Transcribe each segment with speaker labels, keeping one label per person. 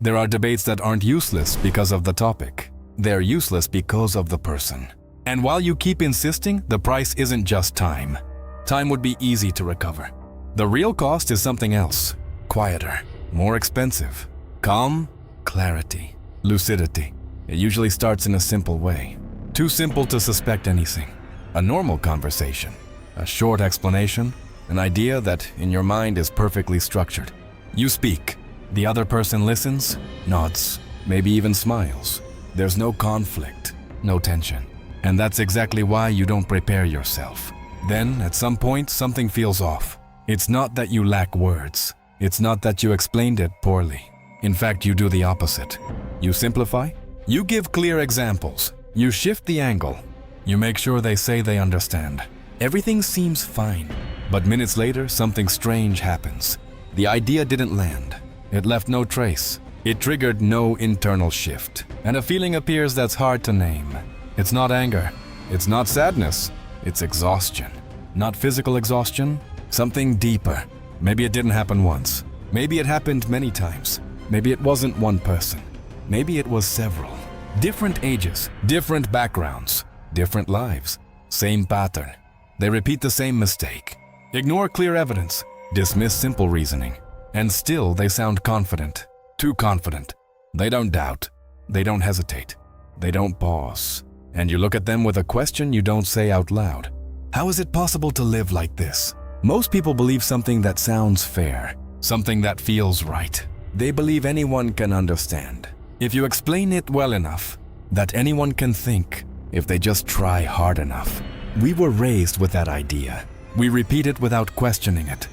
Speaker 1: There are debates that aren't useless because of the topic. They're useless because of the person. And while you keep insisting, the price isn't just time. Time would be easy to recover. The real cost is something else. Quieter, more expensive. Calm, clarity, lucidity. It usually starts in a simple way. Too simple to suspect anything. A normal conversation. A short explanation. An idea that in your mind is perfectly structured. You speak. The other person listens, nods, maybe even smiles. There's no conflict, no tension. And that's exactly why you don't prepare yourself. Then, at some point, something feels off. It's not that you lack words. It's not that you explained it poorly. In fact, you do the opposite. You simplify. You give clear examples. You shift the angle. You make sure they say they understand. Everything seems fine. But minutes later, something strange happens. The idea didn't land. It left no trace. It triggered no internal shift. And a feeling appears that's hard to name. It's not anger. It's not sadness. It's exhaustion. Not physical exhaustion. Something deeper. Maybe it didn't happen once. Maybe it happened many times. Maybe it wasn't one person. Maybe it was several. Different ages, different backgrounds, different lives. Same pattern. They repeat the same mistake. Ignore clear evidence. Dismiss simple reasoning. And still they sound confident. Too confident. They don't doubt. They don't hesitate. They don't pause. And you look at them with a question you don't say out loud. How is it possible to live like this? Most people believe something that sounds fair. Something that feels right. They believe anyone can understand. If you explain it well enough, that anyone can think if they just try hard enough. We were raised with that idea. We repeat it without questioning it.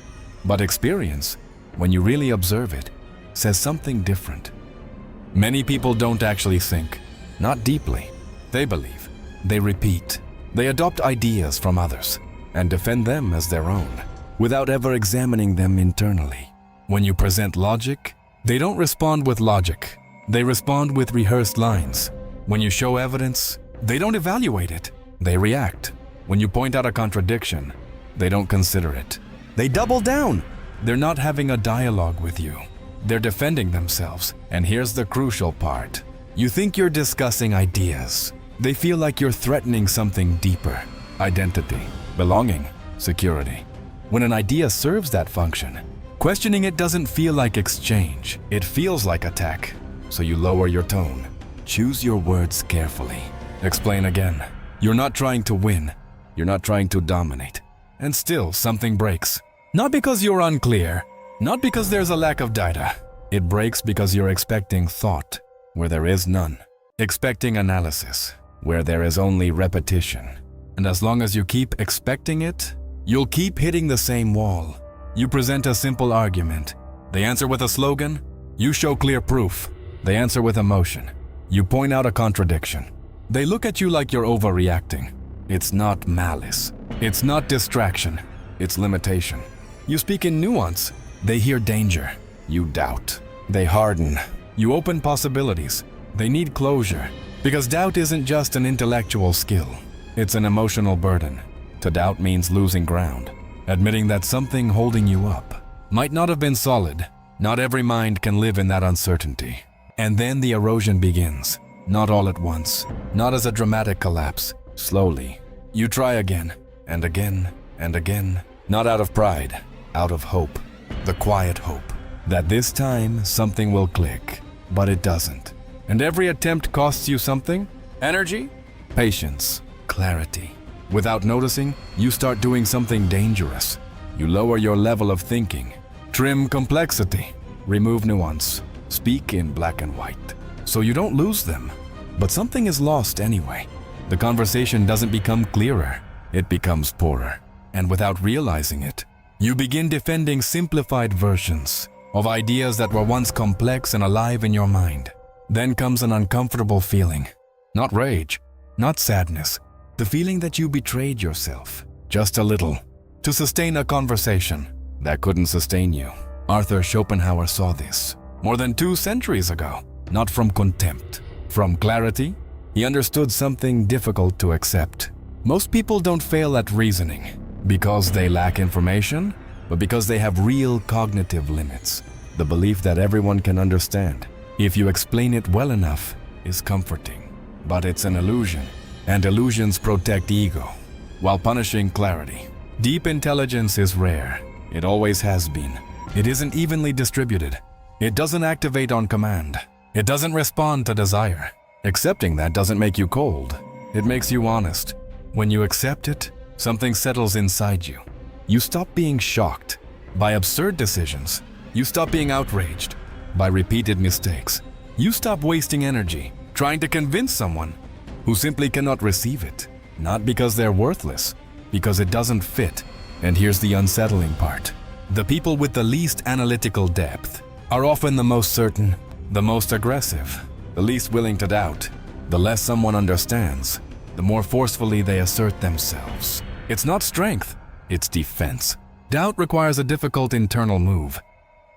Speaker 1: But experience, when you really observe it, says something different. Many people don't actually think, not deeply. They believe, they repeat, they adopt ideas from others and defend them as their own, without ever examining them internally. When you present logic, they don't respond with logic. They respond with rehearsed lines. When you show evidence, they don't evaluate it. They react. When you point out a contradiction, they don't consider it. They double down. They're not having a dialogue with you. They're defending themselves. And here's the crucial part. You think you're discussing ideas. They feel like you're threatening something deeper. Identity, belonging, security. When an idea serves that function, questioning it doesn't feel like exchange. It feels like attack. So you lower your tone. Choose your words carefully. Explain again. You're not trying to win. You're not trying to dominate. And still, something breaks. Not because you're unclear. Not because there's a lack of data. It breaks because you're expecting thought where there is none. Expecting analysis where there is only repetition. And as long as you keep expecting it, you'll keep hitting the same wall. You present a simple argument. They answer with a slogan. You show clear proof. They answer with emotion. You point out a contradiction. They look at you like you're overreacting. It's not malice. It's not distraction. It's limitation. You speak in nuance. They hear danger. You doubt. They harden. You open possibilities. They need closure. Because doubt isn't just an intellectual skill. It's an emotional burden. To doubt means losing ground. Admitting that something holding you up might not have been solid. Not every mind can live in that uncertainty. And then the erosion begins. Not all at once. Not as a dramatic collapse. Slowly. You try again, and again, and again. Not out of pride, out of hope. The quiet hope. That this time something will click. But it doesn't. And every attempt costs you something. Energy, patience, clarity. Without noticing, you start doing something dangerous. You lower your level of thinking. Trim complexity. Remove nuance. Speak in black and white. So you don't lose them. But something is lost anyway. The conversation doesn't become clearer. It becomes poorer. And without realizing it, you begin defending simplified versions of ideas that were once complex and alive in your mind. Then comes an uncomfortable feeling. Not rage, not sadness. The feeling that you betrayed yourself, just a little, to sustain a conversation that couldn't sustain you. Arthur Schopenhauer saw this more than 2 centuries ago. Not from contempt, from clarity. He understood something difficult to accept. Most people don't fail at reasoning because they lack information, but because they have real cognitive limits. The belief that everyone can understand, if you explain it well enough, is comforting. But it's an illusion, and illusions protect ego, while punishing clarity. Deep intelligence is rare. It always has been. It isn't evenly distributed. It doesn't activate on command. It doesn't respond to desire. Accepting that doesn't make you cold. It makes you honest. When you accept it, something settles inside you. You stop being shocked by absurd decisions. You stop being outraged by repeated mistakes. You stop wasting energy trying to convince someone who simply cannot receive it. Not because they're worthless, because it doesn't fit. And here's the unsettling part. The people with the least analytical depth are often the most certain, the most aggressive, the least willing to doubt. The less someone understands, the more forcefully they assert themselves. It's not strength, it's defense. Doubt requires a difficult internal move,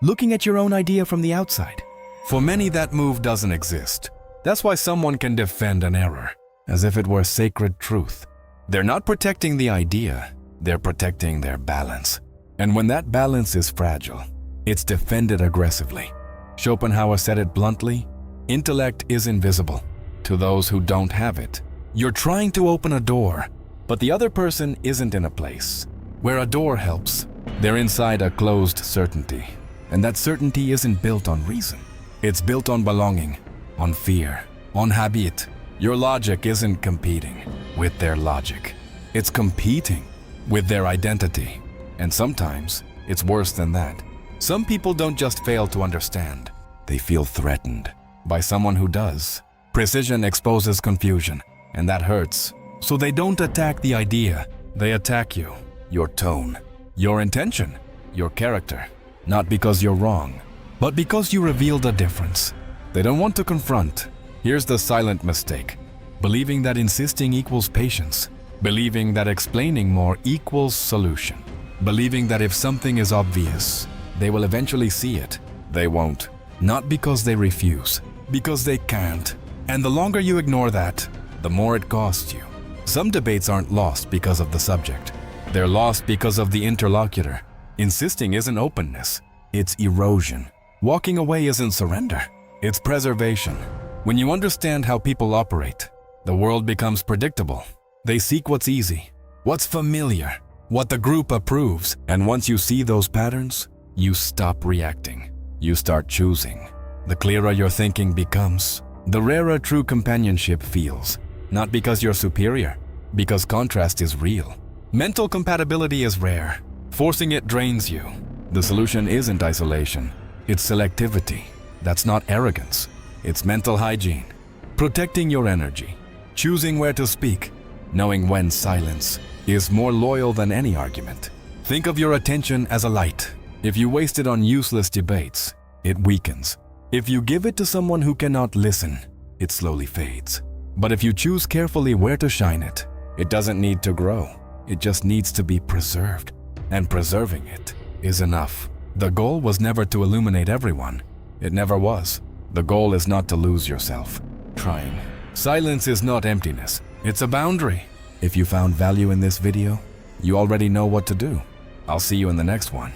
Speaker 1: looking at your own idea from the outside. For many, that move doesn't exist. That's why someone can defend an error as if it were sacred truth. They're not protecting the idea, they're protecting their balance. And when that balance is fragile, it's defended aggressively. Schopenhauer said it bluntly, intellect is invisible to those who don't have it. You're trying to open a door, but the other person isn't in a place where a door helps. They're inside a closed certainty, and that certainty isn't built on reason. It's built on belonging, on fear, on habit. Your logic isn't competing with their logic. It's competing with their identity. And sometimes, it's worse than that. Some people don't just fail to understand. They feel threatened by someone who does. Precision exposes confusion, and that hurts. So they don't attack the idea. They attack you, your tone, your intention, your character. Not because you're wrong, but because you revealed a difference. They don't want to confront. Here's the silent mistake. Believing that insisting equals patience. Believing that explaining more equals solution. Believing that if something is obvious, they will eventually see it. They won't. Not because they refuse, because they can't. And the longer you ignore that, the more it costs you. Some debates aren't lost because of the subject. They're lost because of the interlocutor. Insisting isn't openness, it's erosion. Walking away isn't surrender, it's preservation. When you understand how people operate, the world becomes predictable. They seek what's easy, what's familiar, what the group approves. And once you see those patterns, you stop reacting. You start choosing. The clearer your thinking becomes, the rarer true companionship feels. Not because you're superior, because contrast is real. Mental compatibility is rare. Forcing it drains you. The solution isn't isolation, it's selectivity. That's not arrogance, it's mental hygiene. Protecting your energy, choosing where to speak, knowing when silence is more loyal than any argument. Think of your attention as a light. If you waste it on useless debates, it weakens. If you give it to someone who cannot listen, it slowly fades. But if you choose carefully where to shine it, it doesn't need to grow. It just needs to be preserved. And preserving it is enough. The goal was never to illuminate everyone. It never was. The goal is not to lose yourself trying. Silence is not emptiness. It's a boundary. If you found value in this video, you already know what to do. I'll see you in the next one.